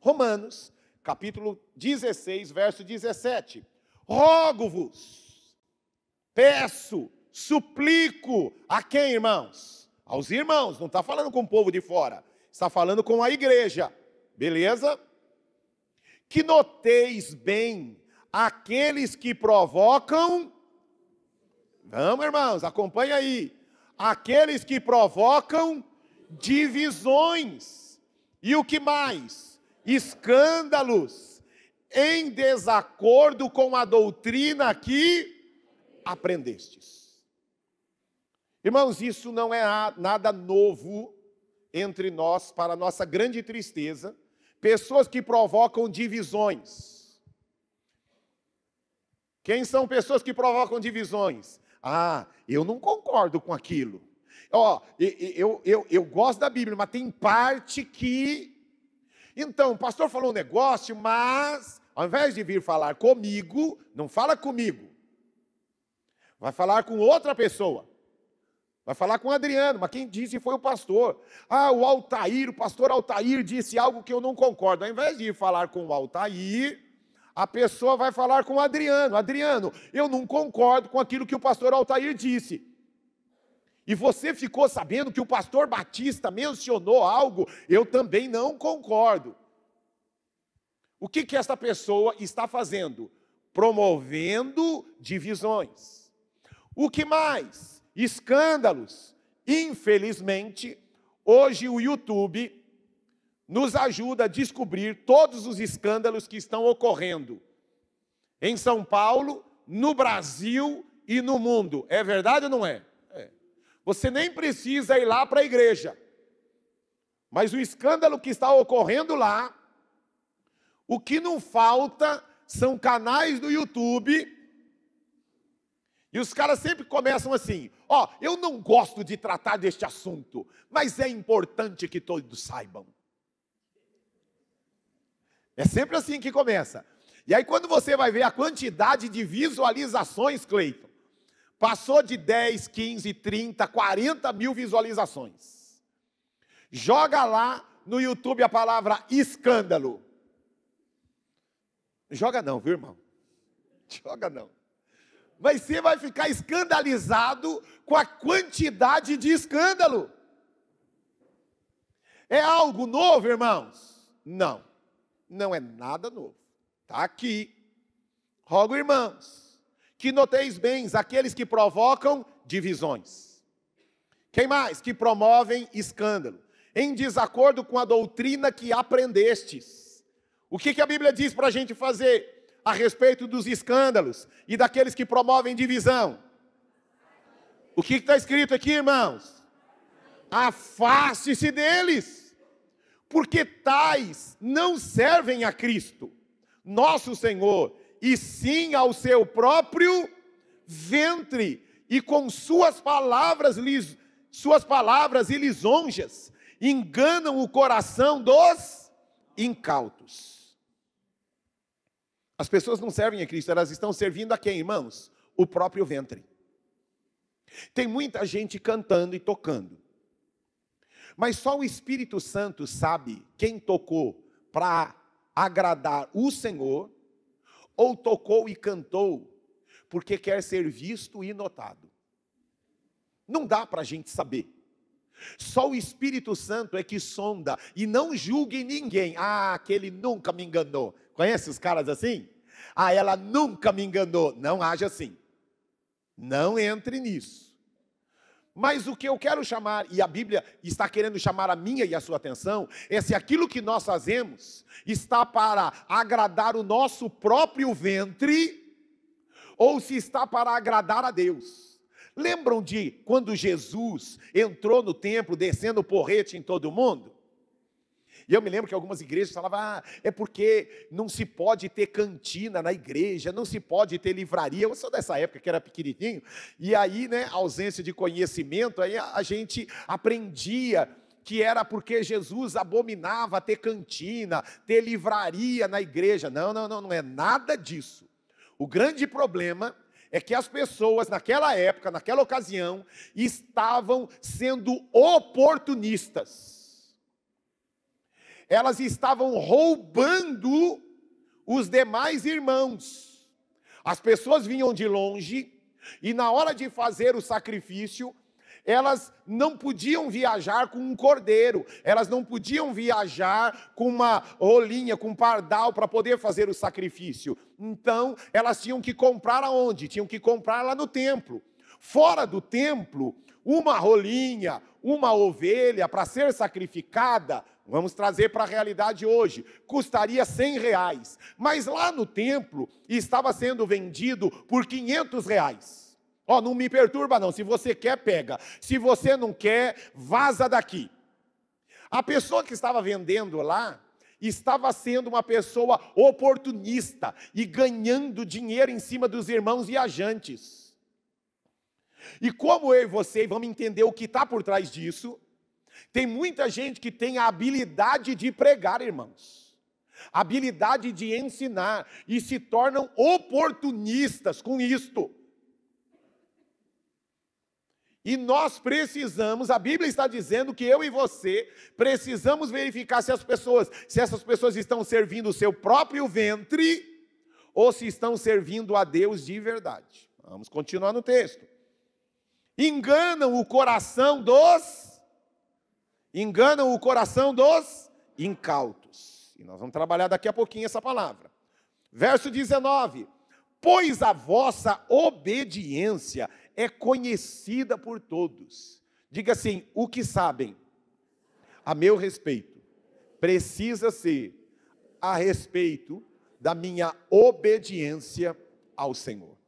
Romanos, capítulo 16, verso 17. Rogo-vos, peço, suplico, a quem, irmãos? Aos irmãos, não está falando com o povo de fora, está falando com a igreja, beleza? Que noteis bem aqueles que provocam, vamos irmãos, acompanha aí, aqueles que provocam divisões, e o que mais? Escândalos, em desacordo com a doutrina que aprendestes. Irmãos, isso não é nada novo entre nós, para nossa grande tristeza, pessoas que provocam divisões. Quem são pessoas que provocam divisões? Ah, eu não concordo com aquilo. Eu gosto da Bíblia, mas tem parte que... Então, o pastor falou um negócio, mas ao invés de vir falar comigo, não fala comigo. Vai falar com outra pessoa. Vai falar com o Adriano, mas quem disse foi o pastor. Ah, o pastor Altair disse algo que eu não concordo. Ao invés de ir falar com o Altair, a pessoa vai falar com o Adriano. Adriano, eu não concordo com aquilo que o pastor Altair disse. E você ficou sabendo que o pastor Batista mencionou algo, eu também não concordo. O que essa pessoa está fazendo? Promovendo divisões. O que mais? Escândalos. Infelizmente, hoje o YouTube nos ajuda a descobrir todos os escândalos que estão ocorrendo em São Paulo, no Brasil e no mundo. É verdade ou não é? É. Você nem precisa ir lá para a igreja. Mas o escândalo que está ocorrendo lá, o que não falta são canais do YouTube. E os caras sempre começam assim, eu não gosto de tratar deste assunto, mas é importante que todos saibam. É sempre assim que começa. E aí quando você vai ver a quantidade de visualizações, Cleiton, passou de 10, 15, 30, 40 mil visualizações. Joga lá no YouTube a palavra escândalo. Joga não, viu, irmão? Joga não. Mas você vai ficar escandalizado com a quantidade de escândalo. É algo novo, irmãos? Não, não é nada novo. Está aqui. Rogo, irmãos, que noteis bem aqueles que provocam divisões. Quem mais? Que promovem escândalo, em desacordo com a doutrina que aprendestes. O que a Bíblia diz para a gente fazer a respeito dos escândalos e daqueles que promovem divisão? O que está escrito aqui, irmãos? Afaste-se deles, porque tais não servem a Cristo, nosso Senhor, e sim ao seu próprio ventre, e com suas palavras e lisonjas enganam o coração dos incautos. As pessoas não servem a Cristo, elas estão servindo a quem, irmãos? O próprio ventre. Tem muita gente cantando e tocando, mas só o Espírito Santo sabe quem tocou para agradar o Senhor, ou tocou e cantou porque quer ser visto e notado. Não dá para a gente saber. Só o Espírito Santo é que sonda, e não julgue ninguém. Ah, aquele nunca me enganou. Conhece os caras assim? Ah, ela nunca me enganou. Não age assim. Não entre nisso. Mas o que eu quero chamar, e a Bíblia está querendo chamar a minha e a sua atenção, é se aquilo que nós fazemos está para agradar o nosso próprio ventre, ou se está para agradar a Deus. Lembram de quando Jesus entrou no templo, descendo o porrete em todo mundo? E eu me lembro que algumas igrejas falavam, é porque não se pode ter cantina na igreja, não se pode ter livraria. Eu sou dessa época que era pequenininho, e aí, ausência de conhecimento, aí a gente aprendia que era porque Jesus abominava ter cantina, ter livraria na igreja. Não é nada disso. O grande problema é que as pessoas naquela época, naquela ocasião, estavam sendo oportunistas. elas estavam roubando os demais irmãos. As pessoas vinham de longe e na hora de fazer o sacrifício, elas não podiam viajar com um cordeiro, elas não podiam viajar com uma rolinha, com um pardal para poder fazer o sacrifício. Então, elas tinham que comprar aonde? Tinham que comprar lá no templo. Fora do templo, uma rolinha, uma ovelha para ser sacrificada, vamos trazer para a realidade hoje, custaria R$100. Mas lá no templo estava sendo vendido por R$500. Ó, não me perturba não, se você quer, pega. Se você não quer, vaza daqui. A pessoa que estava vendendo lá, estava sendo uma pessoa oportunista e ganhando dinheiro em cima dos irmãos viajantes. E como eu e você vamos entender o que está por trás disso, tem muita gente que tem a habilidade de pregar, irmãos. A habilidade de ensinar e se tornam oportunistas com isto. E nós precisamos, a Bíblia está dizendo que eu e você precisamos verificar se essas pessoas estão servindo o seu próprio ventre ou se estão servindo a Deus de verdade. Vamos continuar no texto. Enganam o coração dos incautos. E nós vamos trabalhar daqui a pouquinho essa palavra. Verso 19. Pois a vossa obediência é conhecida por todos. Diga assim, o que sabem a meu respeito precisa ser a respeito da minha obediência ao Senhor.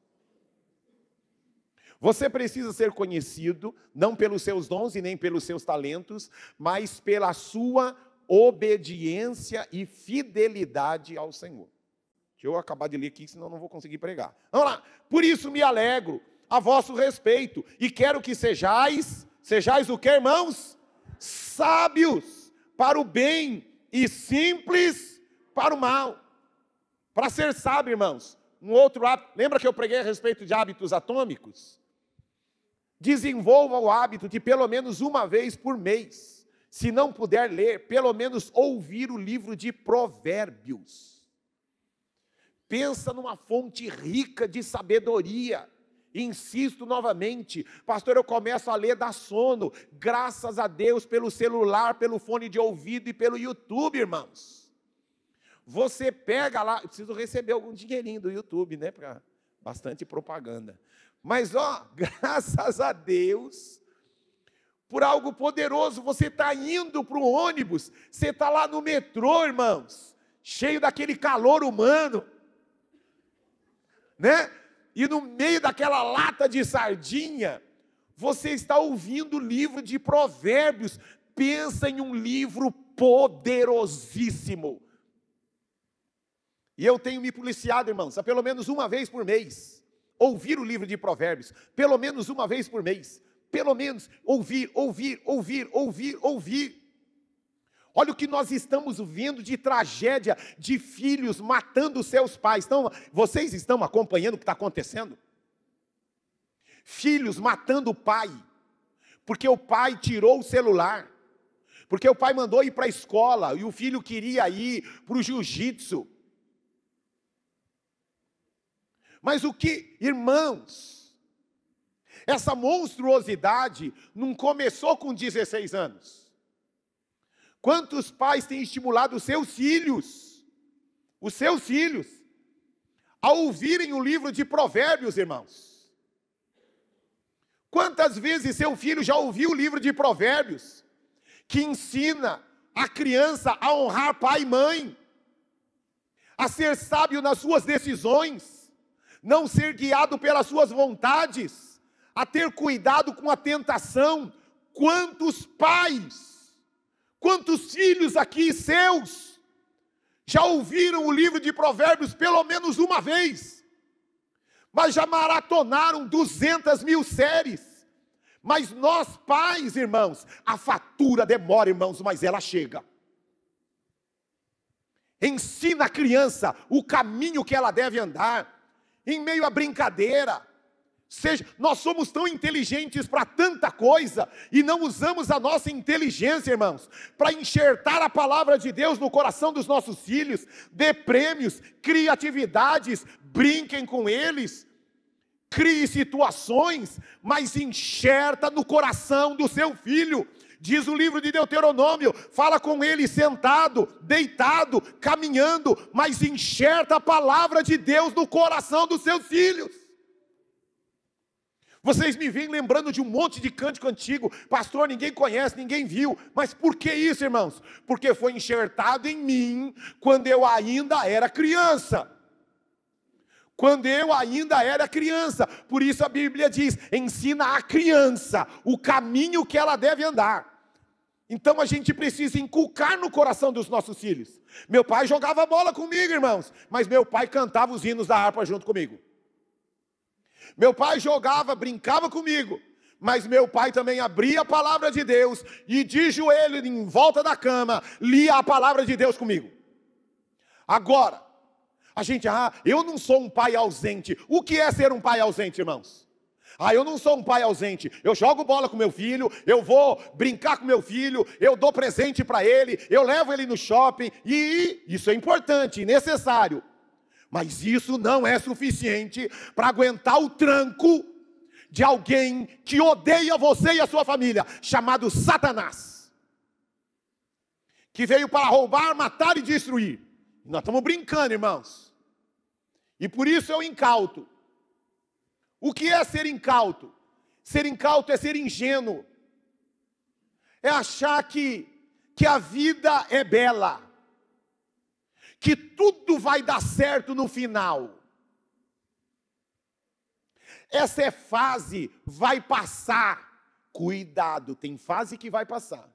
Você precisa ser conhecido, não pelos seus dons e nem pelos seus talentos, mas pela sua obediência e fidelidade ao Senhor. Deixa eu acabar de ler aqui, senão não vou conseguir pregar. Vamos lá. Por isso me alegro a vosso respeito, e quero que sejais o que, irmãos? Sábios para o bem e simples para o mal. Para ser sábio, irmãos, um outro hábito, lembra que eu preguei a respeito de hábitos atômicos? Desenvolva o hábito de pelo menos uma vez por mês, se não puder ler, pelo menos ouvir o livro de Provérbios. Pensa numa fonte rica de sabedoria. Insisto novamente, pastor, eu começo a ler, dá sono, graças a Deus pelo celular, pelo fone de ouvido e pelo YouTube, irmãos. Você pega lá, eu preciso receber algum dinheirinho do YouTube, né, para bastante propaganda. Mas, ó, graças a Deus, por algo poderoso, você está indo para o ônibus, você está lá no metrô, irmãos, cheio daquele calor humano, né? E no meio daquela lata de sardinha, você está ouvindo o livro de Provérbios. Pensa em um livro poderosíssimo. E eu tenho me policiado, irmãos, a pelo menos uma vez por mês, ouvir o livro de Provérbios, pelo menos uma vez por mês, pelo menos ouvir. Olha o que nós estamos vendo de tragédia de filhos matando seus pais. Então, vocês estão acompanhando o que está acontecendo? Filhos matando o pai, porque o pai tirou o celular, porque o pai mandou ir para a escola, e o filho queria ir para o jiu-jitsu. Mas o que, irmãos, essa monstruosidade não começou com 16 anos. Quantos pais têm estimulado os seus filhos, a ouvirem o livro de Provérbios, irmãos? Quantas vezes seu filho já ouviu o livro de Provérbios, que ensina a criança a honrar pai e mãe, a ser sábio nas suas decisões, não ser guiado pelas suas vontades, a ter cuidado com a tentação? Quantos pais, quantos filhos aqui seus já ouviram o livro de Provérbios pelo menos uma vez, mas já maratonaram 200.000 séries? Mas nós pais, irmãos, a fatura demora, irmãos, mas ela chega. Ensina a criança o caminho que ela deve andar, em meio à brincadeira. Seja, nós somos tão inteligentes para tanta coisa e não usamos a nossa inteligência, irmãos, para enxertar a palavra de Deus no coração dos nossos filhos. Dê prêmios, crie atividades, brinquem com eles, crie situações, mas enxerta no coração do seu filho. Diz o livro de Deuteronômio, fala com ele sentado, deitado, caminhando, mas enxerta a palavra de Deus no coração dos seus filhos. Vocês me vêm lembrando de um monte de cântico antigo, pastor, ninguém conhece, ninguém viu, mas por que isso, irmãos? Porque foi enxertado em mim quando eu ainda era criança. Quando eu ainda era criança, por isso a Bíblia diz, ensina a criança o caminho que ela deve andar. Então a gente precisa inculcar no coração dos nossos filhos. Meu pai jogava bola comigo, irmãos, mas meu pai cantava os hinos da harpa junto comigo. Meu pai jogava, brincava comigo, mas meu pai também abria a palavra de Deus e de joelho em volta da cama, lia a palavra de Deus comigo. Agora, a gente, eu não sou um pai ausente. O que é ser um pai ausente, irmãos? Eu não sou um pai ausente, eu jogo bola com meu filho, eu vou brincar com meu filho, eu dou presente para ele, eu levo ele no shopping, e isso é importante e necessário. Mas isso não é suficiente para aguentar o tranco de alguém que odeia você e a sua família, chamado Satanás, que veio para roubar, matar e destruir. Nós estamos brincando, irmãos. E por isso eu incauto. O que é ser incauto? Ser incauto é ser ingênuo. É achar que a vida é bela. Que tudo vai dar certo no final. Essa fase vai passar. Cuidado, tem fase que vai passar.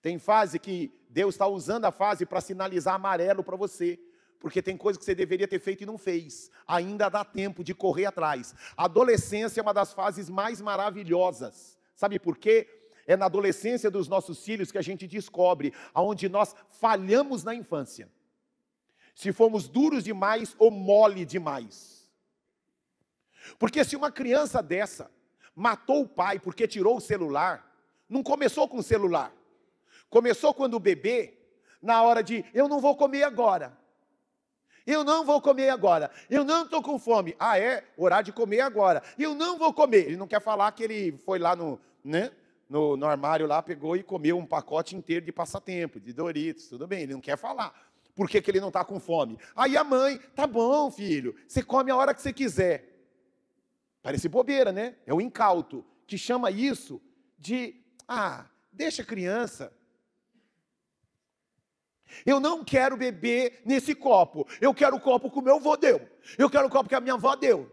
Tem fase que Deus está usando a fase para sinalizar amarelo para você. Porque tem coisa que você deveria ter feito e não fez. Ainda dá tempo de correr atrás. A adolescência é uma das fases mais maravilhosas. Sabe por quê? É na adolescência dos nossos filhos que a gente descobre aonde nós falhamos na infância. Se fomos duros demais ou mole demais. Porque se uma criança dessa matou o pai porque tirou o celular, não começou com o celular. Começou quando o bebê, na hora de, eu não vou comer agora. Eu não vou comer agora. Eu não estou com fome. Horário de comer agora. Eu não vou comer. Ele não quer falar que ele foi lá no armário lá, pegou e comeu um pacote inteiro de passatempo, de Doritos, tudo bem, ele não quer falar. Por que ele não está com fome? Aí a mãe, tá bom, filho, você come a hora que você quiser. Parece bobeira, né? É o incauto, que chama isso de, deixa a criança. Eu não quero beber nesse copo, eu quero o copo que o meu avô deu. Eu quero o copo que a minha avó deu.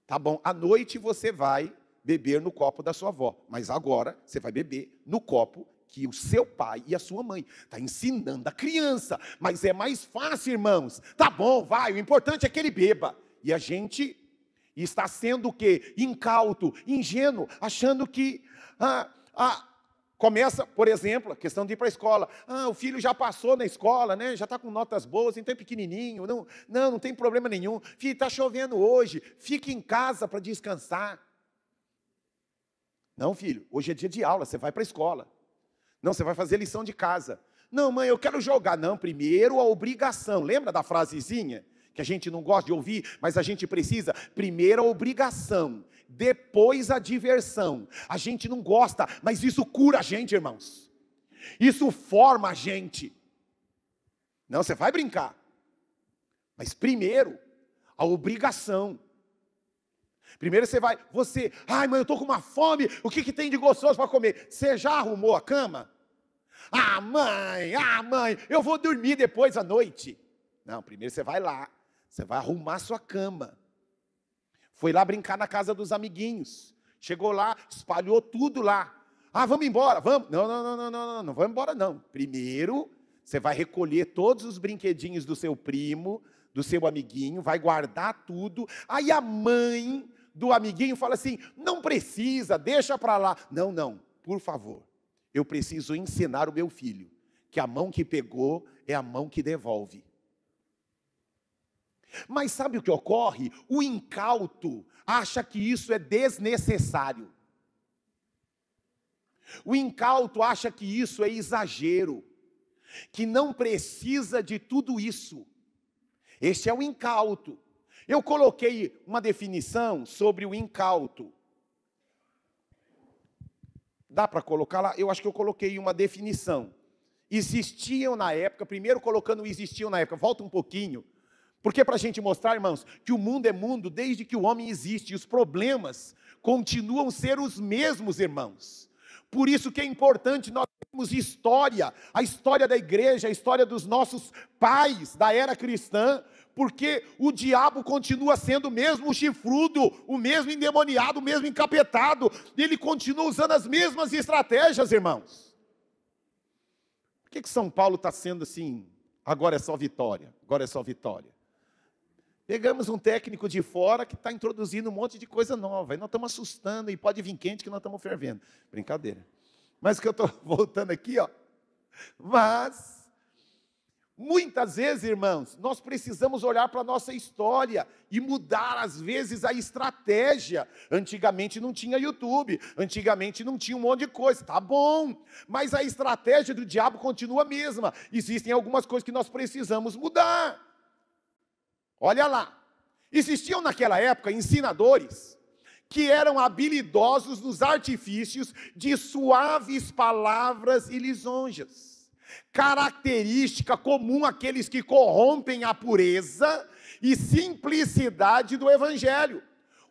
Tá bom, à noite você vai beber no copo da sua avó, mas agora você vai beber no copo que o seu pai e a sua mãe está ensinando a criança. Mas é mais fácil, irmãos. Tá bom, vai, o importante é que ele beba. E a gente está sendo o quê? Incauto, ingênuo, achando que... começa, por exemplo, a questão de ir para a escola. O filho já passou na escola, né? Já está com notas boas, então é pequenininho. Não tem problema nenhum. Filho, está chovendo hoje, fique em casa para descansar. Não, filho, hoje é dia de aula, você vai para a escola. Não, você vai fazer lição de casa. Não, mãe, eu quero jogar. Não, primeiro a obrigação. Lembra da frasezinha? Que a gente não gosta de ouvir, mas a gente precisa. Primeiro a obrigação, depois a diversão. A gente não gosta, mas isso cura a gente, irmãos. Isso forma a gente. Não, você vai brincar. Mas primeiro, a obrigação. Primeiro mãe, eu estou com uma fome, o que tem de gostoso para comer? Você já arrumou a cama? Mãe, eu vou dormir depois à noite. Não, primeiro você vai lá, você vai arrumar sua cama. Foi lá brincar na casa dos amiguinhos. Chegou lá, espalhou tudo lá. Vamos embora, vamos. Não vamos embora não. Primeiro, você vai recolher todos os brinquedinhos do seu primo, do seu amiguinho, vai guardar tudo. Aí a mãe do amiguinho fala assim, não precisa, deixa para lá. Não, por favor, eu preciso ensinar o meu filho que a mão que pegou é a mão que devolve. Mas sabe o que ocorre? O incauto acha que isso é desnecessário. O incauto acha que isso é exagero, que não precisa de tudo isso. Este é o incauto. Eu coloquei uma definição sobre o incauto. Dá para colocar lá? Eu acho que eu coloquei uma definição. Existiam na época, primeiro colocando o existiam na época, volta um pouquinho, porque para a gente mostrar, irmãos, que o mundo é mundo desde que o homem existe, e os problemas continuam a ser os mesmos, irmãos. Por isso que é importante nós termos história, a história da igreja, a história dos nossos pais da era cristã, porque o diabo continua sendo o mesmo chifrudo, o mesmo endemoniado, o mesmo encapetado, e ele continua usando as mesmas estratégias, irmãos. Por que São Paulo está sendo assim, agora é só vitória, agora é só vitória? Pegamos um técnico de fora que está introduzindo um monte de coisa nova, e nós estamos assustando, e pode vir quente que nós estamos fervendo. Brincadeira. Mas o que eu estou voltando aqui, ó. Mas, muitas vezes, irmãos, nós precisamos olhar para a nossa história e mudar, às vezes, a estratégia. Antigamente não tinha YouTube, antigamente não tinha um monte de coisa, tá bom, mas a estratégia do diabo continua a mesma. Existem algumas coisas que nós precisamos mudar. Olha lá, existiam naquela época ensinadores que eram habilidosos nos artifícios de suaves palavras e lisonjas, característica comum àqueles que corrompem a pureza e simplicidade do Evangelho.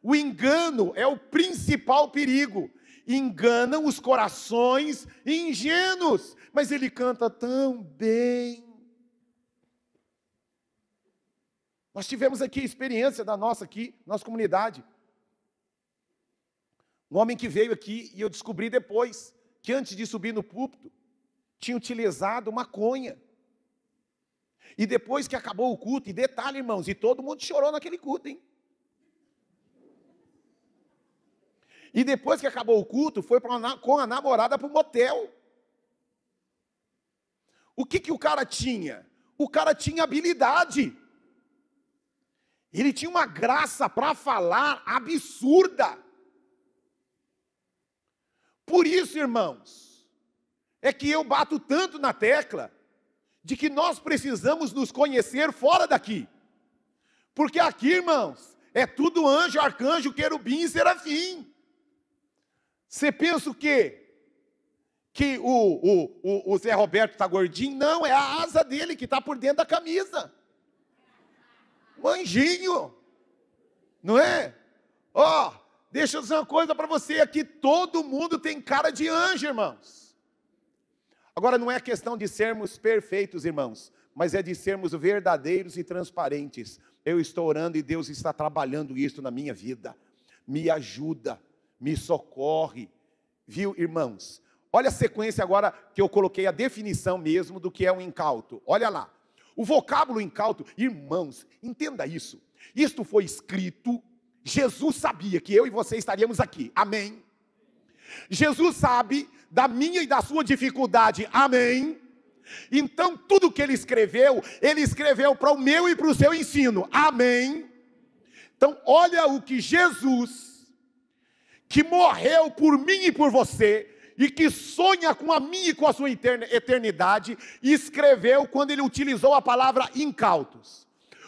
O engano é o principal perigo, enganam os corações ingênuos, mas ele canta tão bem. Nós tivemos aqui a experiência da nossa comunidade. Um homem que veio aqui, e eu descobri depois, que antes de subir no púlpito, tinha utilizado maconha. E depois que acabou o culto, e detalhe, irmãos, e todo mundo chorou naquele culto, hein? E depois que acabou o culto, foi com a namorada para o motel. O que o cara tinha? O cara tinha habilidade. Ele tinha uma graça para falar absurda. Por isso, irmãos, é que eu bato tanto na tecla de que nós precisamos nos conhecer fora daqui. Porque aqui, irmãos, é tudo anjo, arcanjo, querubim e serafim. Você pensa o quê? Que o Zé Roberto está gordinho? Não, é a asa dele que está por dentro da camisa. Um anjinho, não é? Ó, deixa eu dizer uma coisa para você aqui, todo mundo tem cara de anjo, irmãos. Agora, não é questão de sermos perfeitos, irmãos, mas é de sermos verdadeiros e transparentes. Eu estou orando e Deus está trabalhando isso na minha vida. Me ajuda, me socorre. Viu, irmãos? Olha a sequência agora que eu coloquei a definição mesmo do que é um incauto. Olha lá. O vocábulo incauto, irmãos, entenda isso. Isto foi escrito, Jesus sabia que eu e você estaríamos aqui. Amém? Jesus sabe da minha e da sua dificuldade. Amém? Então, tudo que ele escreveu para o meu e para o seu ensino. Amém? Então, olha o que Jesus, que morreu por mim e por você, e que sonha com a minha e com a sua eternidade, escreveu quando ele utilizou a palavra incautos.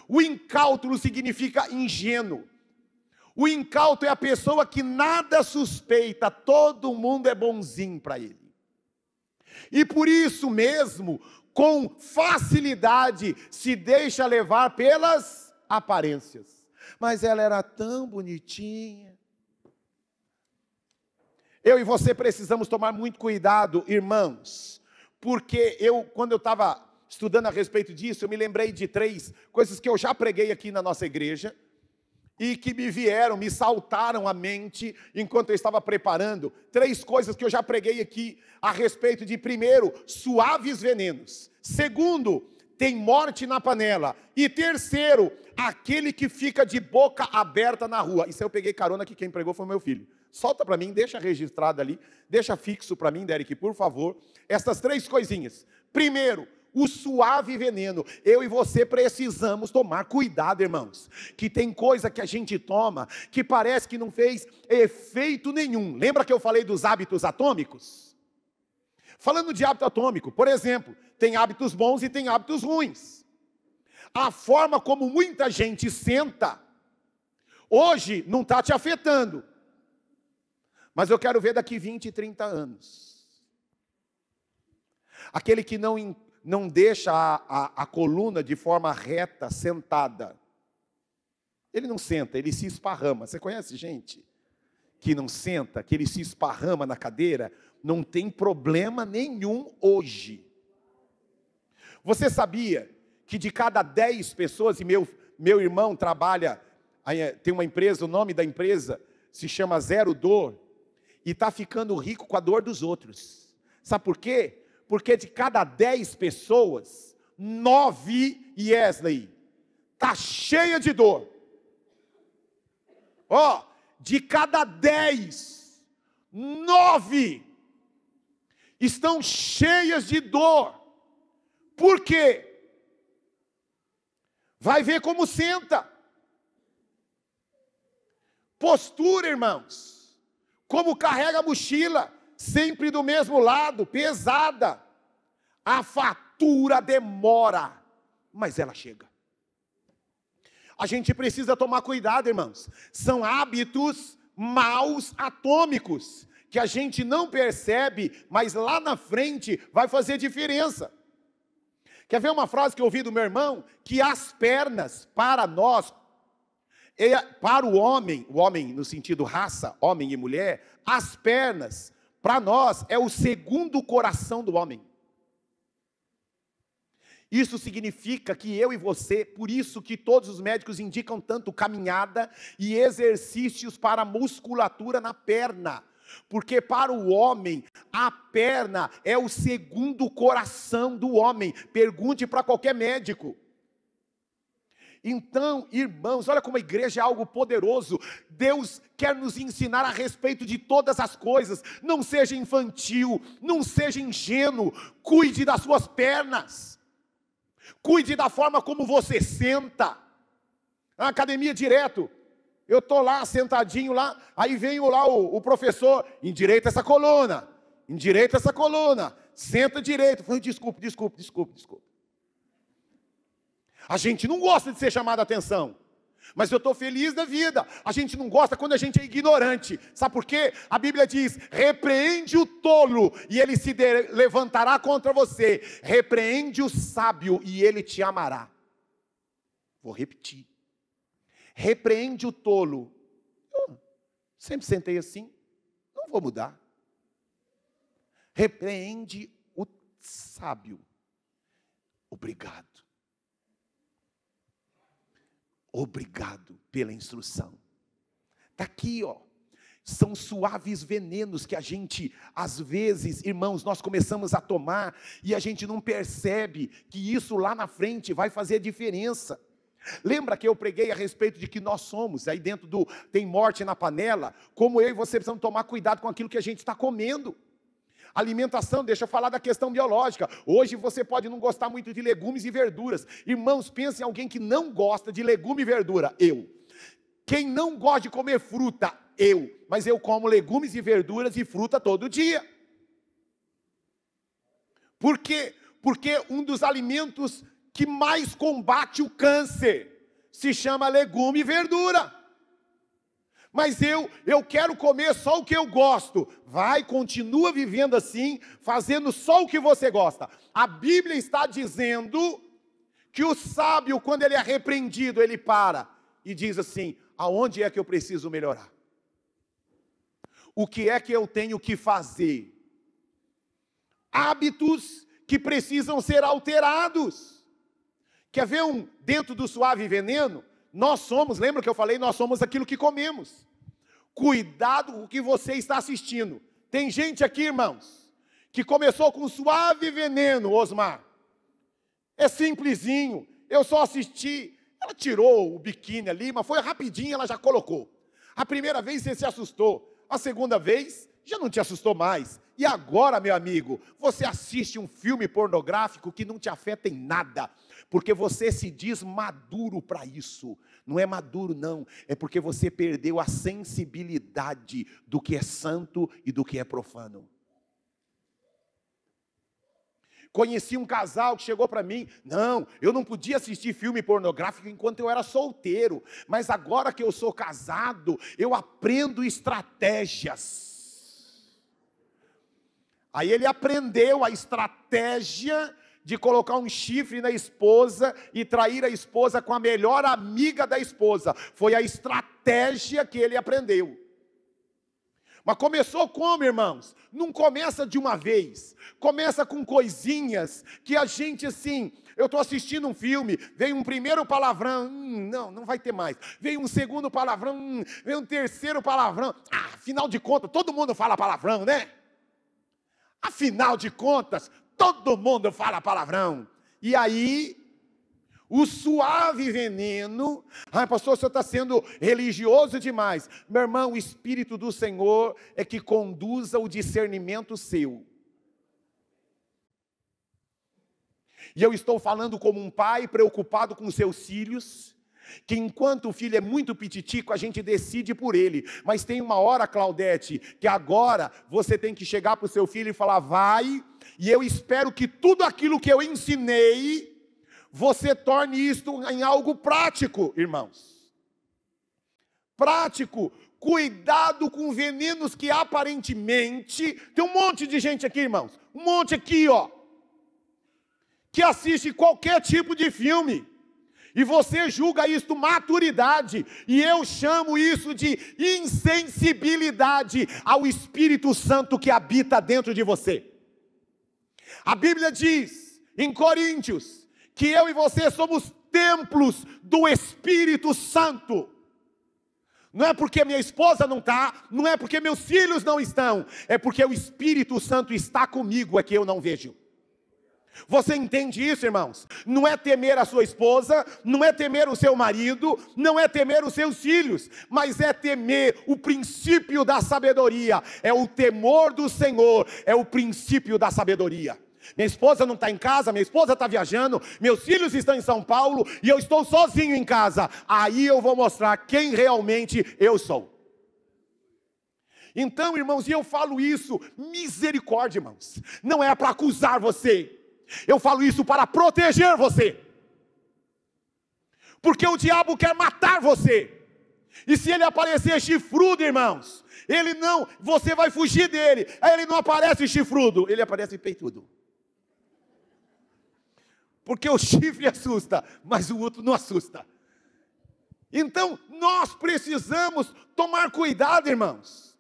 O incauto significa ingênuo. O incauto é a pessoa que nada suspeita, todo mundo é bonzinho para ele. E por isso mesmo, com facilidade, se deixa levar pelas aparências. Mas ela era tão bonitinha. Eu e você precisamos tomar muito cuidado, irmãos, porque quando eu estava estudando a respeito disso, eu me lembrei de 3 coisas que eu já preguei aqui na nossa igreja, e que me saltaram à mente, enquanto eu estava preparando, 3 coisas que eu já preguei aqui, a respeito de, primeiro, suaves venenos, segundo, tem morte na panela, e terceiro, aquele que fica de boca aberta na rua. Isso eu peguei carona, que quem pregou foi meu filho. Solta para mim, deixa registrado ali, deixa fixo para mim, Derek, por favor, essas 3 coisinhas. Primeiro, o suave veneno. Eu e você precisamos tomar cuidado, irmãos, que tem coisa que a gente toma que parece que não fez efeito nenhum. Lembra que eu falei dos hábitos atômicos? Falando de hábito atômico, por exemplo, tem hábitos bons e tem hábitos ruins. A forma como muita gente senta, hoje não está te afetando, mas eu quero ver daqui 20, 30 anos. Aquele que não deixa a coluna de forma reta, sentada. Ele não senta, ele se esparrama. Você conhece gente que não senta, que ele se esparrama na cadeira? Não tem problema nenhum hoje. Você sabia que de cada 10 pessoas, e meu irmão trabalha, tem uma empresa, o nome da empresa se chama Zero Dor, e está ficando rico com a dor dos outros. Sabe por quê? Porque de cada 10 pessoas, 9, Yesley, está cheia de dor. De cada 10, 9 estão cheias de dor. Por quê? Vai ver como senta. Postura, irmãos. Como carrega a mochila, sempre do mesmo lado, pesada. A fatura demora, mas ela chega. A gente precisa tomar cuidado, irmãos. São hábitos maus atômicos, que a gente não percebe, mas lá na frente vai fazer diferença. Quer ver uma frase que eu ouvi do meu irmão? Que as pernas, para nós, para o homem no sentido raça, homem e mulher, as pernas, para nós, é o segundo coração do homem. Isso significa que eu e você, por isso que todos os médicos indicam tanto caminhada e exercícios para musculatura na perna. Porque para o homem, a perna é o segundo coração do homem. Pergunte para qualquer médico. Então, irmãos, olha como a igreja é algo poderoso. Deus quer nos ensinar a respeito de todas as coisas. Não seja infantil, não seja ingênuo. Cuide das suas pernas. Cuide da forma como você senta. Na academia direto. Eu estou lá, sentadinho lá, aí vem lá o professor, endireita essa coluna, senta direito. Eu falei, desculpa. A gente não gosta de ser chamado a atenção, mas eu estou feliz da vida. A gente não gosta quando a gente é ignorante. Sabe por quê? A Bíblia diz, repreende o tolo e ele se levantará contra você. Repreende o sábio e ele te amará. Vou repetir. Repreende o tolo. Eu sempre sentei assim, não vou mudar. Repreende o sábio. Obrigado. Obrigado pela instrução. Está aqui, são suaves venenos que a gente, às vezes, irmãos, nós começamos a tomar e a gente não percebe que isso lá na frente vai fazer diferença. Lembra que eu preguei a respeito de que nós somos, aí dentro tem morte na panela, como eu e você precisamos tomar cuidado com aquilo que a gente está comendo. Alimentação, deixa eu falar da questão biológica. Hoje você pode não gostar muito de legumes e verduras. Irmãos, pense em alguém que não gosta de legume e verdura. Eu. Quem não gosta de comer fruta? Eu. Mas eu como legumes e verduras e fruta todo dia. Por quê? Porque um dos alimentos que mais combate o câncer se chama legume e verdura. Mas eu quero comer só o que eu gosto. Vai, continua vivendo assim, fazendo só o que você gosta. A Bíblia está dizendo que o sábio, quando ele é repreendido, ele para e diz assim, aonde é que eu preciso melhorar? O que é que eu tenho que fazer? Hábitos que precisam ser alterados. Quer ver dentro do suave veneno? Nós somos, lembra que eu falei, nós somos aquilo que comemos. Cuidado com o que você está assistindo. Tem gente aqui, irmãos, que começou com suave veneno, Osmar. É simplesinho, eu só assisti. Ela tirou o biquíni ali, mas foi rapidinho, ela já colocou. A primeira vez você se assustou. A segunda vez, já não te assustou mais. E agora, meu amigo, você assiste um filme pornográfico que não te afeta em nada, porque você se diz maduro para isso. Não é maduro, não, é porque você perdeu a sensibilidade do que é santo e do que é profano. Conheci um casal que chegou para mim, não, eu não podia assistir filme pornográfico enquanto eu era solteiro, mas agora que eu sou casado, eu aprendo estratégias. Aí ele aprendeu a estratégia de colocar um chifre na esposa e trair a esposa com a melhor amiga da esposa. Foi a estratégia que ele aprendeu. Mas começou como, irmãos? Não começa de uma vez. Começa com coisinhas que a gente assim... Eu estou assistindo um filme, veio um primeiro palavrão, não vai ter mais. Veio um segundo palavrão, veio um terceiro palavrão. Afinal de contas, todo mundo fala palavrão, né? Afinal de contas, todo mundo fala palavrão. E aí, o suave veneno... pastor, o senhor está sendo religioso demais. Meu irmão, o Espírito do Senhor é que conduza o discernimento seu. E eu estou falando como um pai preocupado com os seus filhos, que enquanto o filho é muito pititico, a gente decide por ele. Mas tem uma hora, Claudete, que agora você tem que chegar para o seu filho e falar, vai, e eu espero que tudo aquilo que eu ensinei, você torne isto em algo prático, irmãos. Prático. Cuidado com venenos que aparentemente... Tem um monte de gente aqui, irmãos. Um monte aqui, ó. Que assiste qualquer tipo de filme. E você julga isto maturidade. E eu chamo isso de insensibilidade ao Espírito Santo que habita dentro de você. A Bíblia diz, em Coríntios, que eu e você somos templos do Espírito Santo. Não é porque minha esposa não está, não é porque meus filhos não estão, é porque o Espírito Santo está comigo, é que eu não vejo. Você entende isso, irmãos? Não é temer a sua esposa, não é temer o seu marido, não é temer os seus filhos, mas é temer o princípio da sabedoria. É o temor do Senhor, é o princípio da sabedoria. Minha esposa não está em casa, minha esposa está viajando, meus filhos estão em São Paulo e eu estou sozinho em casa. Aí eu vou mostrar quem realmente eu sou. Então, irmãos, e eu falo isso, misericórdia, irmãos, não é para acusar você, eu falo isso para proteger você, porque o diabo quer matar você, e se ele aparecer chifrudo, irmãos, ele não, você vai fugir dele, aí ele não aparece chifrudo, ele aparece peitudo, porque o chifre assusta, mas o outro não assusta. Então, nós precisamos tomar cuidado, irmãos.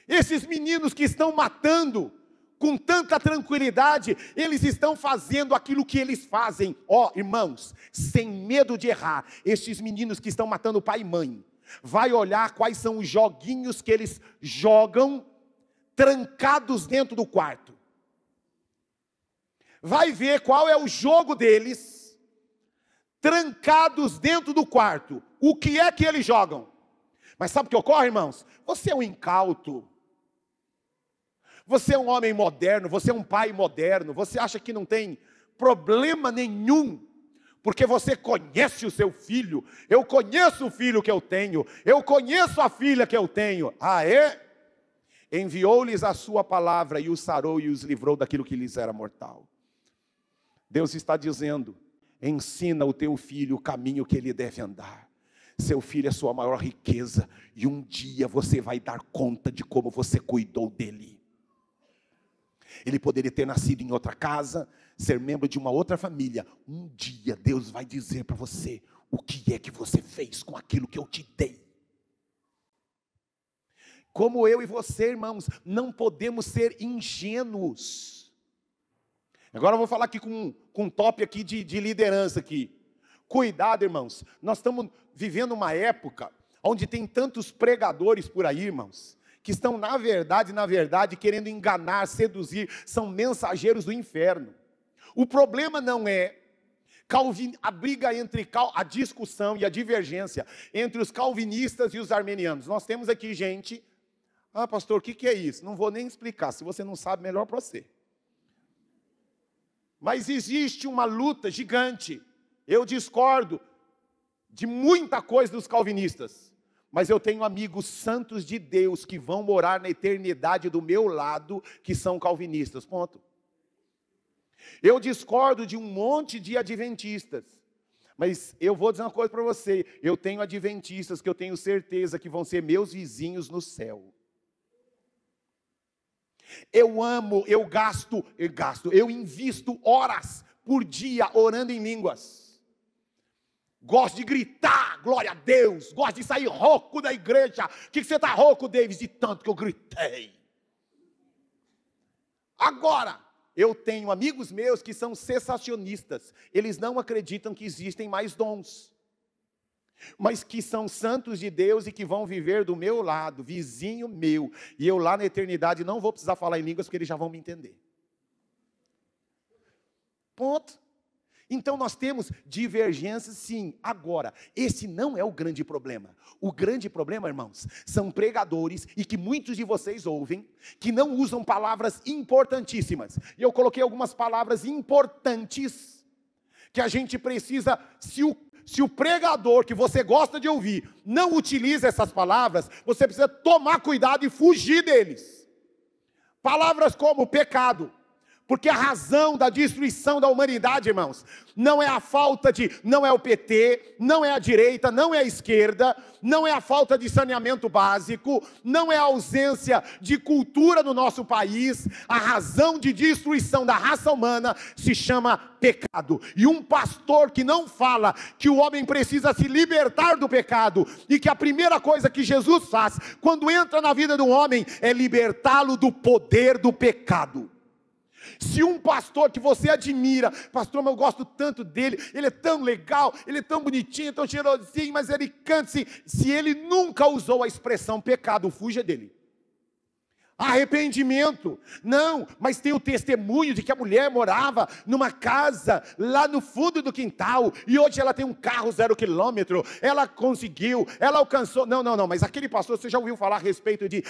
Esses meninos que estão matando com tanta tranquilidade, eles estão fazendo aquilo que eles fazem, irmãos, sem medo de errar. Estes meninos que estão matando pai e mãe, vai olhar quais são os joguinhos que eles jogam, trancados dentro do quarto. Vai ver qual é o jogo deles, trancados dentro do quarto. O que é que eles jogam? Mas sabe o que ocorre, irmãos? Você é um incauto. Você é um homem moderno, você é um pai moderno, você acha que não tem problema nenhum, porque você conhece o seu filho. Eu conheço o filho que eu tenho, eu conheço a filha que eu tenho. Enviou-lhes a sua palavra e os sarou e os livrou daquilo que lhes era mortal. Deus está dizendo, ensina o teu filho o caminho que ele deve andar. Seu filho é sua maior riqueza, e um dia você vai dar conta de como você cuidou dele. Ele poderia ter nascido em outra casa, ser membro de uma outra família. Um dia Deus vai dizer para você, o que é que você fez com aquilo que eu te dei? Como eu e você, irmãos, não podemos ser ingênuos. Agora eu vou falar aqui com um top aqui de liderança aqui. Cuidado, irmãos, nós estamos vivendo uma época onde tem tantos pregadores por aí, irmãos, que estão na verdade, querendo enganar, seduzir, são mensageiros do inferno. O problema não é a briga entre a discussão e a divergência entre os calvinistas e os armenianos. Nós temos aqui gente Ah, pastor, o que é isso? Não vou nem explicar. Se você não sabe, melhor para você. Mas existe uma luta gigante. Eu discordo de muita coisa dos calvinistas. Mas eu tenho amigos santos de Deus que vão morar na eternidade do meu lado, que são calvinistas. Ponto. Eu discordo de um monte de adventistas. Mas eu vou dizer uma coisa para você. Eu tenho adventistas que eu tenho certeza que vão ser meus vizinhos no céu. Eu amo, eu invisto horas por dia orando em línguas. Gosto de gritar, glória a Deus. Gosto de sair rouco da igreja. O que você está rouco, Davis? De tanto que eu gritei. Agora, eu tenho amigos meus que são cessacionistas. Eles não acreditam que existem mais dons, mas que são santos de Deus e que vão viver do meu lado, vizinho meu. E eu lá na eternidade não vou precisar falar em línguas, porque eles já vão me entender. Ponto. Então nós temos divergências, sim. Agora, esse não é o grande problema. O grande problema, irmãos, são pregadores, e que muitos de vocês ouvem, que não usam palavras importantíssimas. E eu coloquei algumas palavras importantes, que a gente precisa, se o pregador que você gosta de ouvir não utiliza essas palavras, você precisa tomar cuidado e fugir deles. Palavras como pecado. Porque a razão da destruição da humanidade, irmãos, não é a falta de, não é o PT, não é a direita, não é a esquerda, não é a falta de saneamento básico, não é a ausência de cultura no nosso país. A razão de destruição da raça humana se chama pecado. E um pastor que não fala que o homem precisa se libertar do pecado, e que a primeira coisa que Jesus faz quando entra na vida do homem é libertá-lo do poder do pecado. Se um pastor que você admira, pastor, mas eu gosto tanto dele, ele é tão legal, ele é tão bonitinho, tão cheirosinho, mas ele canta assim, se ele nunca usou a expressão pecado, fuja dele. Arrependimento, não, mas tem o testemunho de que a mulher morava numa casa lá no fundo do quintal, e hoje ela tem um carro 0 quilômetro, ela conseguiu, ela alcançou, não, mas aquele pastor, você já ouviu falar a respeito de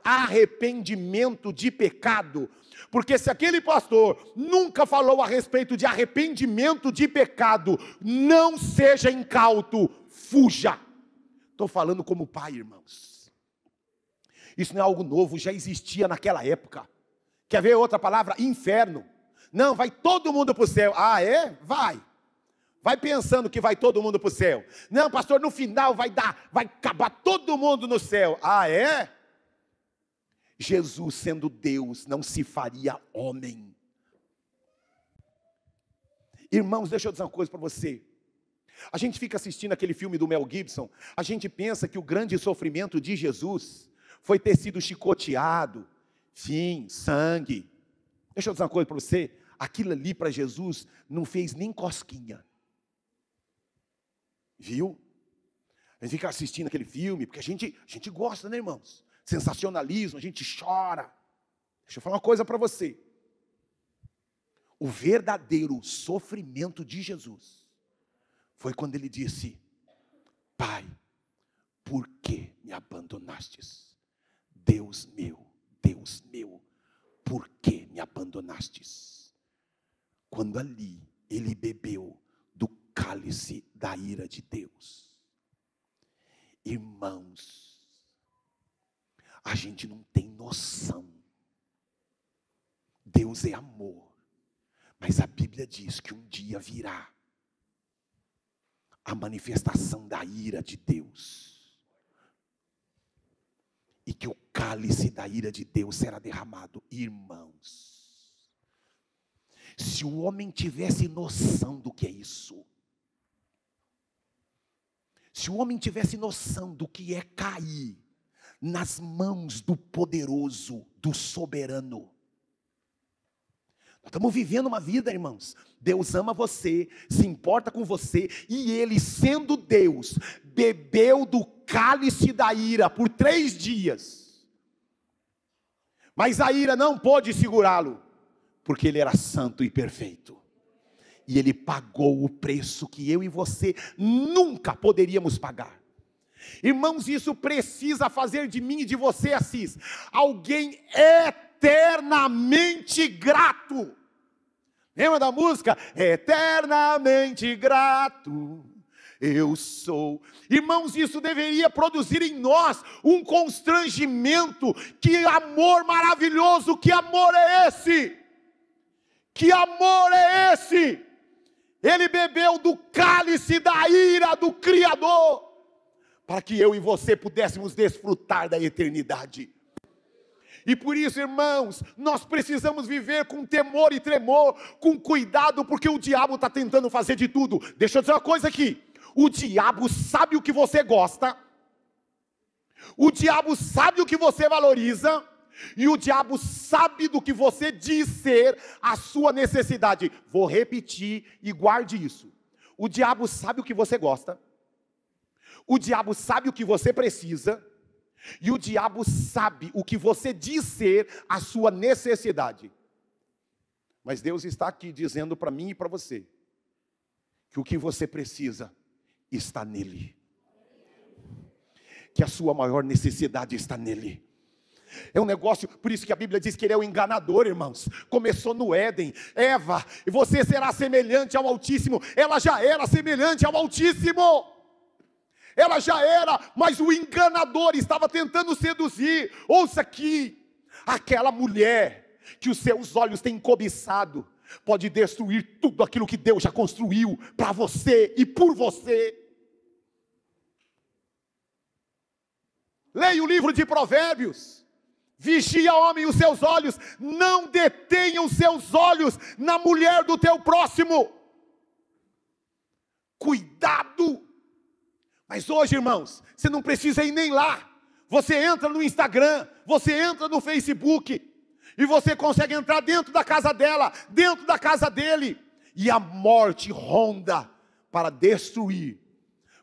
arrependimento de pecado? Porque se aquele pastor nunca falou a respeito de arrependimento de pecado, não seja incauto, fuja. Estou falando como pai, irmãos. Isso não é algo novo, já existia naquela época. Quer ver outra palavra? Inferno. Não, vai todo mundo para o céu. Ah, é? Vai. Vai pensando que vai todo mundo para o céu. Não, pastor, no final vai acabar todo mundo no céu. Ah, é? Jesus, sendo Deus, não se faria homem. Irmãos, deixa eu dizer uma coisa para você. A gente fica assistindo aquele filme do Mel Gibson, a gente pensa que o grande sofrimento de Jesus foi ter sido chicoteado, sim, sangue. Deixa eu dizer uma coisa para você, aquilo ali para Jesus não fez nem cosquinha. Viu? A gente fica assistindo aquele filme, porque a gente gosta, né, irmãos? Sensacionalismo, a gente chora. Deixa eu falar uma coisa para você. O verdadeiro sofrimento de Jesus foi quando ele disse: Pai, por que me abandonastes? Deus meu, por que me abandonastes? Quando ali ele bebeu do cálice da ira de Deus. Irmãos, a gente não tem noção. Deus é amor, mas a Bíblia diz que um dia virá a manifestação da ira de Deus, e que o cálice da ira de Deus será derramado. Irmãos, se o homem tivesse noção do que é isso, se o homem tivesse noção do que é cair nas mãos do poderoso, do soberano. Nós estamos vivendo uma vida, irmãos. Deus ama você, se importa com você, e Ele, sendo Deus, bebeu do cálice da ira por 3 dias. Mas a ira não pôde segurá-lo, porque Ele era santo e perfeito. E Ele pagou o preço que eu e você nunca poderíamos pagar. Irmãos, isso precisa fazer de mim e de você, Assis, alguém eternamente grato. Lembra da música? Eternamente grato eu sou. Irmãos, isso deveria produzir em nós um constrangimento. Que amor maravilhoso, que amor é esse? Que amor é esse? Ele bebeu do cálice da ira do Criador, para que eu e você pudéssemos desfrutar da eternidade. E por isso, irmãos, nós precisamos viver com temor e tremor, com cuidado, porque o diabo está tentando fazer de tudo. Deixa eu dizer uma coisa aqui: o diabo sabe o que você gosta, o diabo sabe o que você valoriza, e o diabo sabe do que você diz ser a sua necessidade. Vou repetir e guarde isso: o diabo sabe o que você gosta, o diabo sabe o que você precisa, e o diabo sabe o que você diz ser a sua necessidade. Mas Deus está aqui dizendo para mim e para você, que o que você precisa está nele. Que a sua maior necessidade está nele. É um negócio, por isso que a Bíblia diz que ele é o enganador, irmãos. Começou no Éden. Eva, e você será semelhante ao Altíssimo. Ela já era semelhante ao Altíssimo. Ela já era, mas o enganador estava tentando seduzir. Ouça aqui, aquela mulher que os seus olhos têm cobiçado, pode destruir tudo aquilo que Deus já construiu para você e por você. Leia o livro de Provérbios. Vigia, homem, os seus olhos, não detenha os seus olhos na mulher do teu próximo. Cuidado. Mas hoje, irmãos, você não precisa ir nem lá. Você entra no Instagram, você entra no Facebook, e você consegue entrar dentro da casa dela, dentro da casa dele, e a morte ronda para destruir.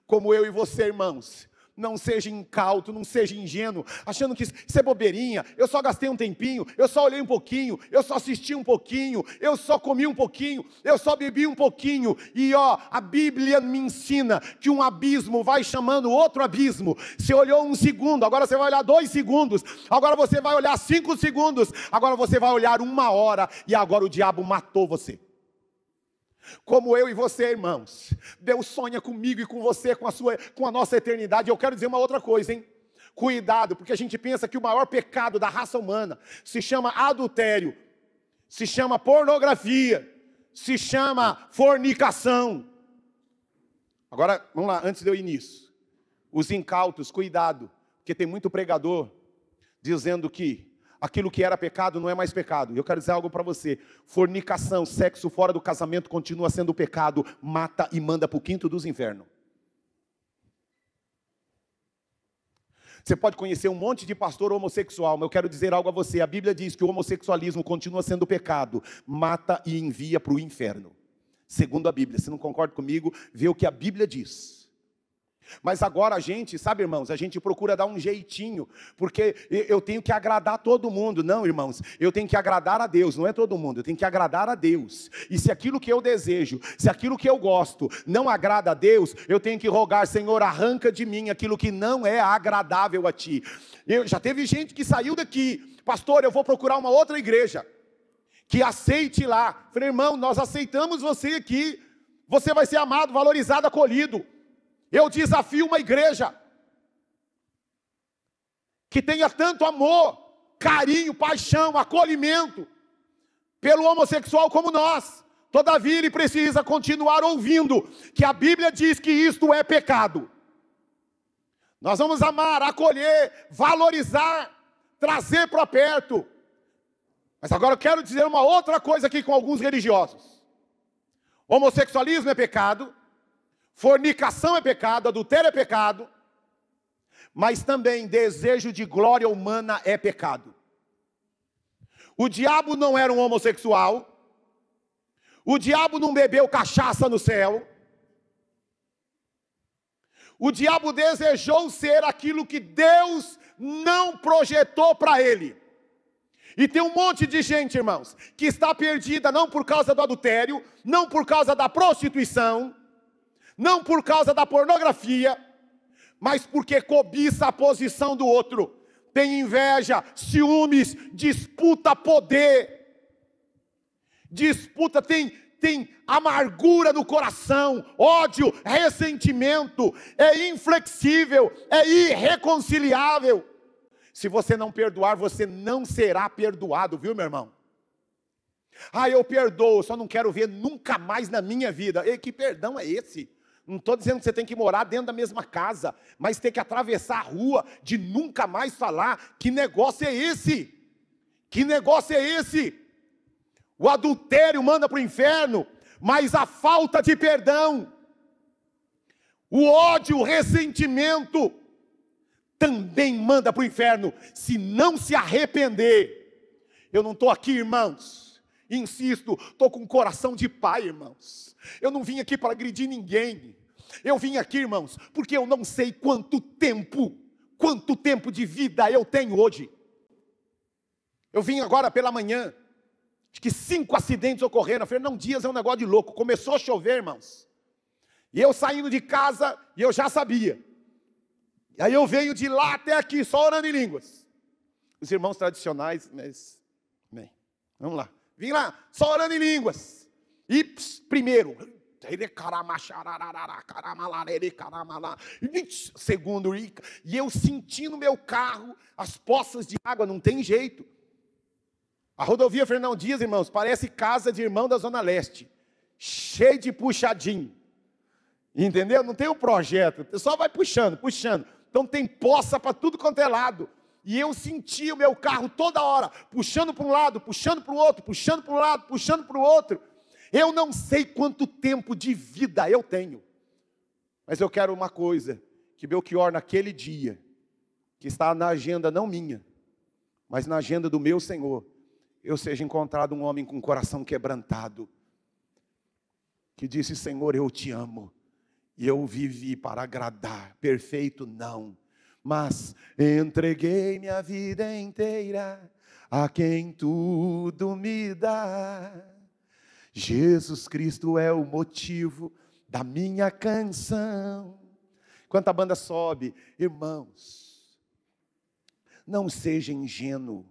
Como eu e você, irmãos, não seja incauto, não seja ingênuo, achando que isso é bobeirinha. Eu só gastei um tempinho, eu só olhei um pouquinho, eu só assisti um pouquinho, eu só comi um pouquinho, eu só bebi um pouquinho. E a Bíblia me ensina que um abismo vai chamando outro abismo. Você olhou 1 segundo, agora você vai olhar 2 segundos, agora você vai olhar 5 segundos, agora você vai olhar 1 hora, e agora o diabo matou você. Como eu e você, irmãos, Deus sonha comigo e com você, com a nossa eternidade. Eu quero dizer uma outra coisa, hein? Cuidado, porque a gente pensa que o maior pecado da raça humana se chama adultério, se chama pornografia, se chama fornicação. Agora, vamos lá, antes de eu ir nisso. Os incautos, cuidado, porque tem muito pregador dizendo que aquilo que era pecado não é mais pecado. Eu quero dizer algo para você: fornicação, sexo fora do casamento continua sendo pecado, mata e manda para o quinto dos infernos. Você pode conhecer um monte de pastor homossexual, mas eu quero dizer algo a você: a Bíblia diz que o homossexualismo continua sendo pecado, mata e envia para o inferno. Segundo a Bíblia. Se não concorda comigo, vê o que a Bíblia diz. Mas agora a gente, sabe, irmãos, a gente procura dar um jeitinho, porque eu tenho que agradar todo mundo. Não, irmãos, eu tenho que agradar a Deus, não é todo mundo, eu tenho que agradar a Deus. E se aquilo que eu desejo, se aquilo que eu gosto não agrada a Deus, eu tenho que rogar: Senhor, arranca de mim aquilo que não é agradável a Ti. Já teve gente que saiu daqui: pastor, eu vou procurar uma outra igreja que aceite lá. Falei: irmão, nós aceitamos você aqui, você vai ser amado, valorizado, acolhido. Eu desafio uma igreja que tenha tanto amor, carinho, paixão, acolhimento pelo homossexual como nós. Todavia ele precisa continuar ouvindo que a Bíblia diz que isto é pecado. Nós vamos amar, acolher, valorizar, trazer para perto. Mas agora eu quero dizer uma outra coisa aqui com alguns religiosos. Homossexualismo é pecado. Fornicação é pecado, adultério é pecado, mas também desejo de glória humana é pecado. O diabo não era um homossexual, o diabo não bebeu cachaça no céu, o diabo desejou ser aquilo que Deus não projetou para ele. E tem um monte de gente, irmãos, que está perdida não por causa do adultério, não por causa da prostituição, não por causa da pornografia, mas porque cobiça a posição do outro. Tem inveja, ciúmes, disputa poder, disputa, tem amargura no coração, ódio, ressentimento, é inflexível, é irreconciliável. Se você não perdoar, você não será perdoado, viu, meu irmão? Eu perdoo, só não quero ver nunca mais na minha vida. E que perdão é esse? Não estou dizendo que você tem que morar dentro da mesma casa, mas ter que atravessar a rua de nunca mais falar. Que negócio é esse? Que negócio é esse? O adultério manda para o inferno, mas a falta de perdão, o ódio, o ressentimento, também manda para o inferno, se não se arrepender. Eu não estou aqui, irmãos, insisto, estou com um coração de pai, irmãos. Eu não vim aqui para agredir ninguém. Eu vim aqui, irmãos, porque eu não sei quanto tempo de vida eu tenho hoje. Eu vim agora pela manhã, acho que 5 acidentes ocorreram. Fernão Dias é um negócio de louco. Começou a chover, irmãos. E eu saindo de casa, e eu já sabia. E aí eu venho de lá até aqui, só orando em línguas. Os irmãos tradicionais, mas... Bem, vamos lá. Vim lá, só orando em línguas. E primeiro... Segundo, e eu senti no meu carro as poças de água, não tem jeito. A rodovia Fernão Dias, irmãos, parece casa de irmão da Zona Leste, cheio de puxadinho, entendeu? Não tem um projeto, o pessoal vai puxando, então tem poça para tudo quanto é lado, e eu senti o meu carro toda hora, puxando para um lado, puxando para o outro, puxando para um lado, puxando para o outro. Eu não sei quanto tempo de vida eu tenho, mas eu quero uma coisa, que Belchior naquele dia, que está na agenda não minha, mas na agenda do meu Senhor, eu seja encontrado um homem com o coração quebrantado, que disse: Senhor, eu te amo, e eu vivi para agradar, perfeito não, mas entreguei minha vida inteira a quem tudo me dá. Jesus Cristo é o motivo da minha canção. Enquanto a banda sobe, irmãos, não seja ingênuo.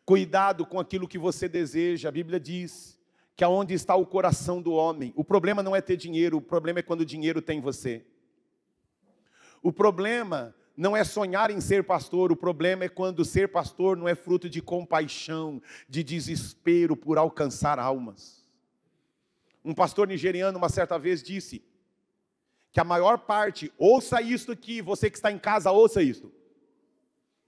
Cuidado com aquilo que você deseja. A Bíblia diz que aonde está o coração do homem, o problema não é ter dinheiro, o problema é quando o dinheiro tem você. O problema não é sonhar em ser pastor, o problema é quando ser pastor não é fruto de compaixão, de desespero por alcançar almas. Um pastor nigeriano uma certa vez disse que a maior parte, ouça isto aqui, você que está em casa, ouça isto.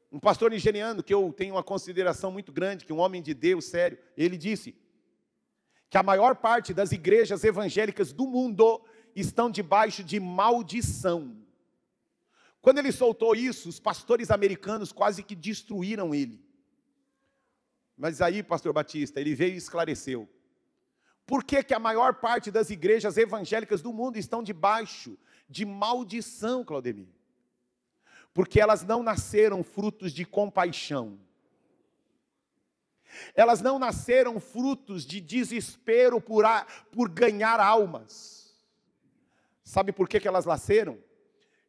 Um pastor nigeriano que eu tenho uma consideração muito grande, que um homem de Deus sério, ele disse que a maior parte das igrejas evangélicas do mundo estão debaixo de maldição. Quando ele soltou isso, os pastores americanos quase que destruíram ele. Mas aí, pastor Batista, ele veio e esclareceu. Por que que a maior parte das igrejas evangélicas do mundo estão debaixo de maldição, Claudemir? Porque elas não nasceram frutos de compaixão. Elas não nasceram frutos de desespero por ganhar almas. Sabe por que que elas nasceram?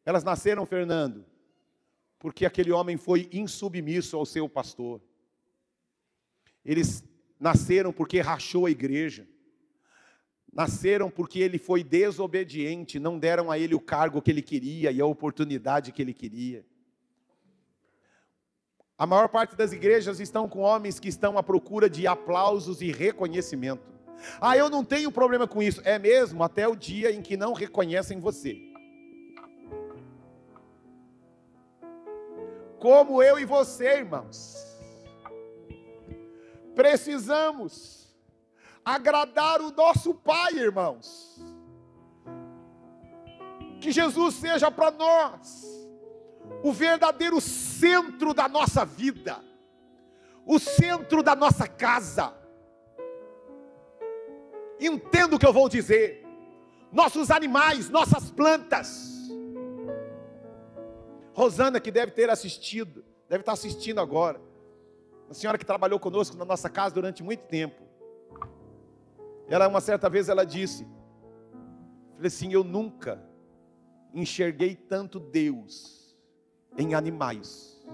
Elas nasceram, Fernando, porque aquele homem foi insubmisso ao seu pastor. Eles nasceram porque rachou a igreja. Nasceram porque ele foi desobediente, não deram a ele o cargo que ele queria e a oportunidade que ele queria. A maior parte das igrejas estão com homens que estão à procura de aplausos e reconhecimento. Eu não tenho problema com isso. É mesmo, até o dia em que não reconhecem você. Como eu e você, irmãos, precisamos agradar o nosso Pai, irmãos. Que Jesus seja para nós o verdadeiro centro da nossa vida, o centro da nossa casa. Entenda o que eu vou dizer. Nossos animais, nossas plantas. Rosana, que deve ter assistido, deve estar assistindo agora. Uma senhora que trabalhou conosco na nossa casa durante muito tempo. Ela, uma certa vez, ela disse, falei assim, eu nunca enxerguei tanto Deus em animais,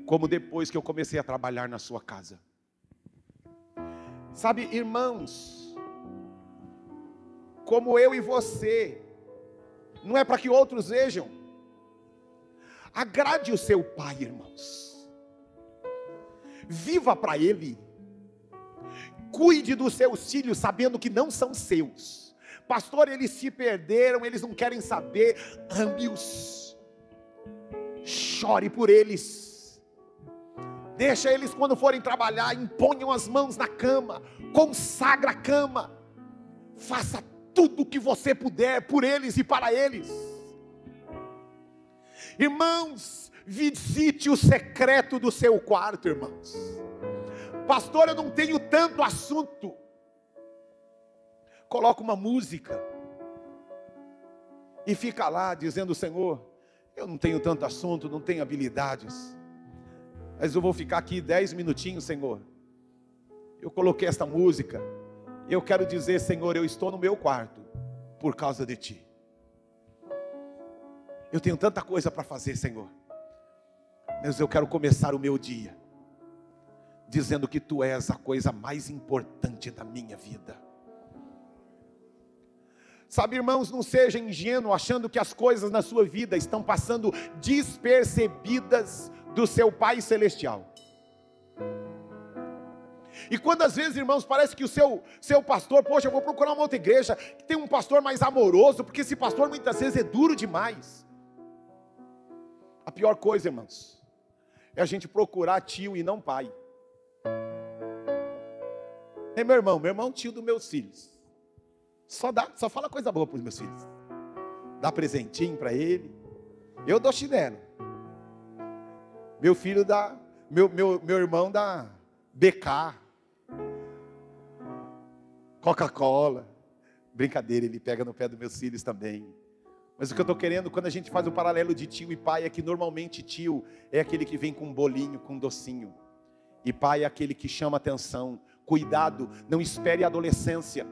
como depois que eu comecei a trabalhar na sua casa. Sabe, irmãos, como eu e você, não é para que outros vejam. Agrade o seu pai, irmãos. Viva para ele. Cuide dos seus filhos, sabendo que não são seus. Pastor, eles se perderam, eles não querem saber. Ame-os. Chore por eles. Deixa eles, quando forem trabalhar, imponham as mãos na cama. Consagra a cama. Faça tudo o que você puder por eles e para eles. Irmãos, visite o secreto do seu quarto, irmãos. Pastor, eu não tenho tanto assunto. Coloca uma música e fica lá dizendo: Senhor, eu não tenho tanto assunto, não tenho habilidades, mas eu vou ficar aqui 10 minutinhos, Senhor. Eu coloquei esta música. Eu quero dizer: Senhor, eu estou no meu quarto por causa de Ti. Eu tenho tanta coisa para fazer, Senhor, mas eu quero começar o meu dia dizendo que Tu és a coisa mais importante da minha vida. Sabe, irmãos, não seja ingênuo achando que as coisas na sua vida estão passando despercebidas do seu Pai Celestial. E quando às vezes, irmãos, parece que o seu pastor, poxa, eu vou procurar uma outra igreja que tem um pastor mais amoroso, porque esse pastor muitas vezes é duro demais. A pior coisa, irmãos, é a gente procurar tio e não pai. Ei, meu irmão, tio dos meus filhos. Só fala coisa boa para os meus filhos. Dá presentinho para ele. Eu dou chinelo. Meu filho dá, meu irmão dá BK, Coca-Cola. Brincadeira, ele pega no pé dos meus filhos também. Mas o que eu estou querendo, quando a gente faz o paralelo de tio e pai, é que normalmente tio é aquele que vem com um bolinho, com um docinho. E pai é aquele que chama atenção. Cuidado, não espere a adolescência.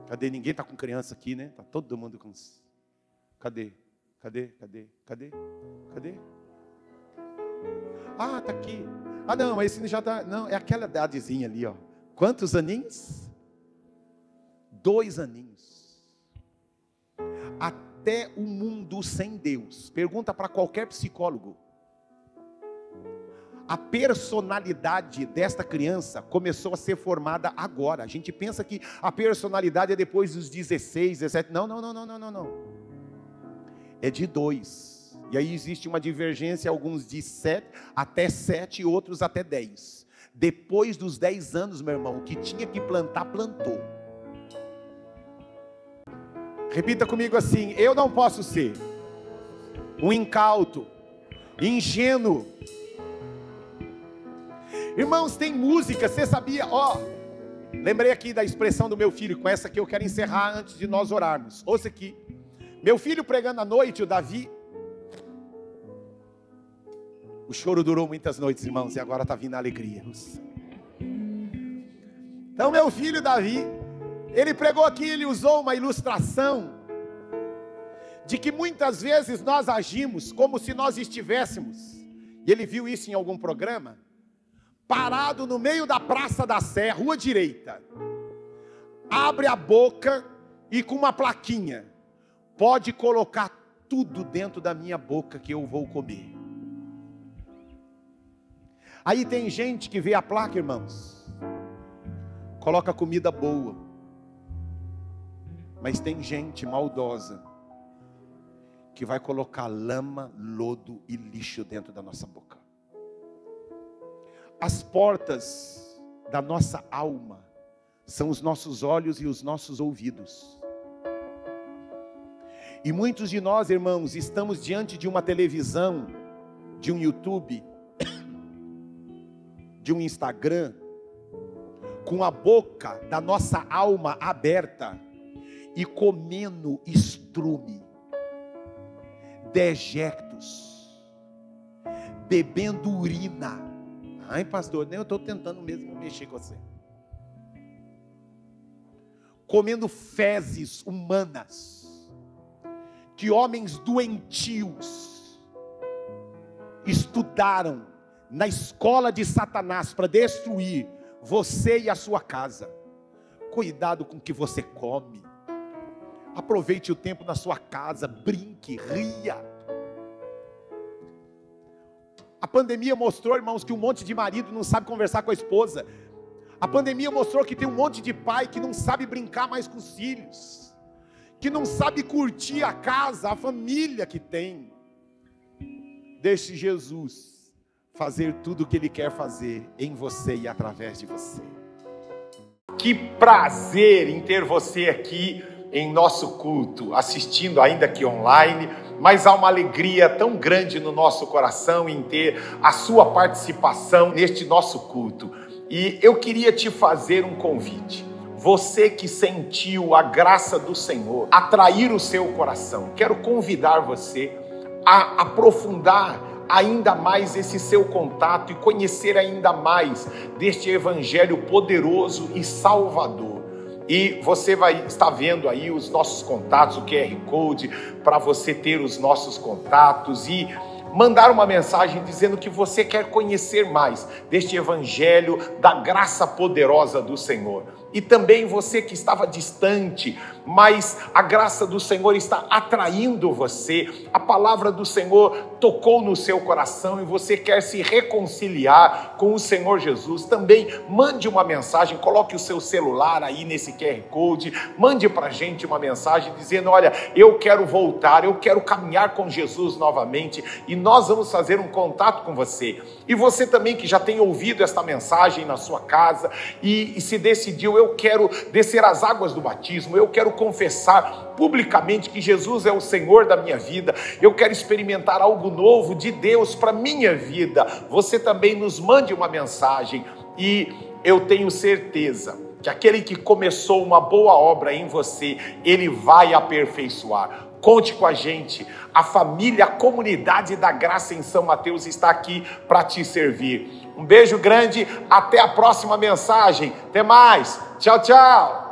Cadê? Ninguém está com criança aqui, né? Está todo mundo com... Cadê? Ah, está aqui. Ah, não, esse já está... Não, é aquela idadezinha ali, ó. Quantos aninhos? 2 aninhos. Até o mundo sem Deus. Pergunta para qualquer psicólogo. A personalidade desta criança começou a ser formada agora. A gente pensa que a personalidade é depois dos 16, 17. Não. É de 2. E aí existe uma divergência, alguns de 7 até 7 e outros até 10. Depois dos 10 anos, meu irmão, o que tinha que plantar, plantou. Repita comigo assim: eu não posso ser um incauto, ingênuo. Irmãos, tem música, você sabia? Lembrei aqui da expressão do meu filho, com essa que eu quero encerrar antes de nós orarmos. Ouça aqui. Meu filho pregando à noite, o Davi. O choro durou muitas noites, irmãos, e agora está vindo a alegria. Então meu filho Davi, ele pregou aqui, ele usou uma ilustração de que muitas vezes nós agimos como se nós estivéssemos, e ele viu isso em algum programa, parado no meio da Praça da Sé, rua direita, abre a boca e com uma plaquinha: pode colocar tudo dentro da minha boca que eu vou comer. Aí tem gente que vê a placa, irmãos, coloca comida boa, mas tem gente maldosa que vai colocar lama, lodo e lixo dentro da nossa boca. As portas da nossa alma são os nossos olhos e os nossos ouvidos. E muitos de nós, irmãos, estamos diante de uma televisão, de um YouTube, de um Instagram, com a boca da nossa alma aberta e comendo estrume, dejectos, bebendo urina. Ai, pastor, nem eu estou tentando mesmo mexer com você. comendo fezes humanas, que homens doentios estudaram na escola de Satanás para destruir você e a sua casa. Cuidado com o que você come. Aproveite o tempo na sua casa, brinque, ria. A pandemia mostrou, irmãos, que um monte de marido não sabe conversar com a esposa. A pandemia mostrou que tem um monte de pai que não sabe brincar mais com os filhos, que não sabe curtir a casa, a família que tem. Deixe Jesus fazer tudo o que Ele quer fazer em você e através de você. Que prazer em ter você aqui em nosso culto, assistindo ainda aqui online, mas há uma alegria tão grande no nosso coração em ter a sua participação neste nosso culto. E eu queria te fazer um convite. Você que sentiu a graça do Senhor atrair o seu coração, quero convidar você a aprofundar ainda mais esse seu contato e conhecer ainda mais deste evangelho poderoso e salvador. E você vai estar vendo aí os nossos contatos, o QR Code, para você ter os nossos contatos e mandar uma mensagem dizendo que você quer conhecer mais deste evangelho da graça poderosa do Senhor. E também você que estava distante, mas a graça do Senhor está atraindo você, a palavra do Senhor tocou no seu coração e você quer se reconciliar com o Senhor Jesus, também mande uma mensagem, coloque o seu celular aí nesse QR Code, mande para a gente uma mensagem dizendo, olha, eu quero voltar, eu quero caminhar com Jesus novamente e nós vamos fazer um contato com você. E você também que já tem ouvido esta mensagem na sua casa e se decidiu, eu quero descer as águas do batismo, eu quero confessar publicamente que Jesus é o Senhor da minha vida, eu quero experimentar algo novo de Deus para minha vida. Você também nos mande uma mensagem e eu tenho certeza que aquele que começou uma boa obra em você, Ele vai aperfeiçoar. Conte com a gente, a família, a comunidade da Graça em São Mateus está aqui para te servir. Um beijo grande, até a próxima mensagem, até mais, tchau, tchau.